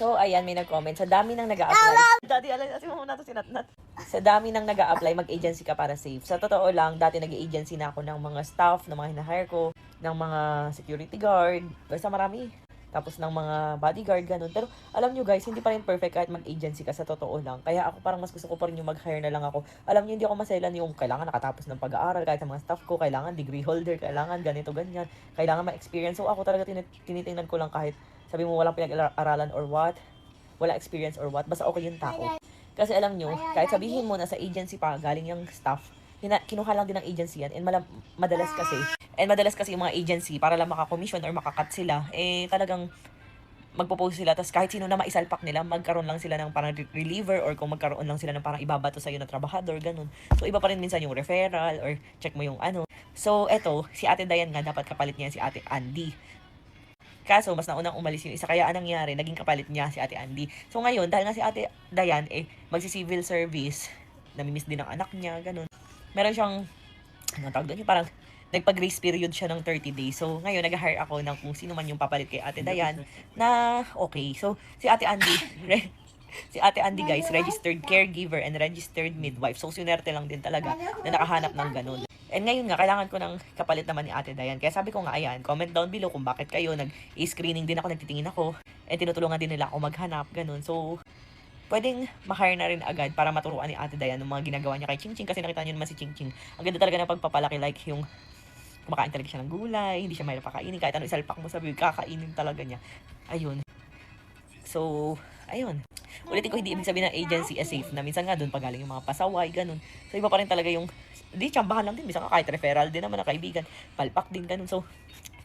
So, ayan, may nag-comment. Sa dami nang nag-a-apply. Dati, alam mo na ito sinatnat. Sa dami nang nag-a-apply, mag-agency ka para safe. Sa totoo lang, dati nag-agency na ako ng mga staff, ng mga hinahire ko, ng mga security guard. Basta marami. Tapos ng mga bodyguard, ganun. Pero alam nyo guys, hindi pa rin perfect kahit mag-agency ka sa totoo lang. Kaya ako parang mas gusto ko pa rin yung mag-hire na lang ako. Alam nyo, hindi ako maselan yung kailangan nakatapos ng pag-aaral, kahit sa mga staff ko, kailangan degree holder, kailangan ganito, ganyan. Kailangan ma-experience. So ako talaga tinitingnan ko lang kahit sabi mo walang pinag-aralan or what, wala experience or what, basta okay yung tao. Kasi alam nyo, kahit sabihin mo na sa agency pa, galing yung staff, kinuha lang din ng agency yan, and madalas kasi yung mga agency, para lang makakomission or makakat sila, talagang magpo-post sila, tapos kahit sino na maisalpak nila, magkaroon lang sila ng parang reliever, or kung magkaroon lang sila ng parang ibabato sa'yo na trabahador, ganun. So, iba pa rin minsan yung referral, or check mo yung ano. So, eto, si Ate Dayan nga, dapat kapalit niya si Ate Andy. Kaso, mas naunang umalis yung isa. Kaya anong nangyari, naging kapalit niya si Ate Andy. So, ngayon, dahil nga si Ate Dayan, magsi-civil service, namimiss din ang anak niya, ganun. Meron siyang, anong tawag doon, yung parang, nagpa-grace period siya ng 30 days. So, ngayon, nag-hire ako ng kung sino man yung papalit kay Ate Dayan na okay. So, si Ate Andy, guys, registered caregiver and registered midwife. So, sunerte lang din talaga na nakahanap ng ganun. And ngayon nga, kailangan ko ng kapalit naman ni Ate Dayan. Kaya sabi ko nga, ayan, comment down below kung bakit kayo. Nag-screening din ako, nagtitingin ako. And tinutulungan din nila ako maghanap, ganun. So, pwedeng ma-hire na rin agad para maturuan ni Ate Dayan ng mga ginagawa niya kay Chingching. Kasi nakita niyo naman si Chingching. Ang ganda talaga ng pagpapalaki, like yung kumakain talaga siya ng gulay, hindi siya mahirap pakainin. Kahit ano isalpak mo sabi, kakainin talaga niya. Ayun. So, ayun. Ulitin ko, hindi ibig sabihin ng agency as safe na minsan nga doon pagaling yung mga pasaway, ganun. So, iba pa rin talaga yung, di, tsambahan lang din. Minsan ka kahit referral din naman na kaibigan, palpak din, ganun. So,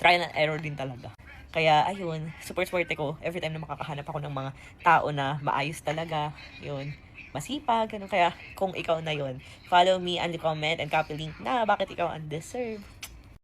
trial and error din talaga. Kaya, ayun, super swerte ko. Every time na makakahanap ako ng mga tao na maayos talaga, yun, masipag, ganun. Kaya, kung ikaw na yun, follow me and comment and copy link na bakit ikaw undeserved.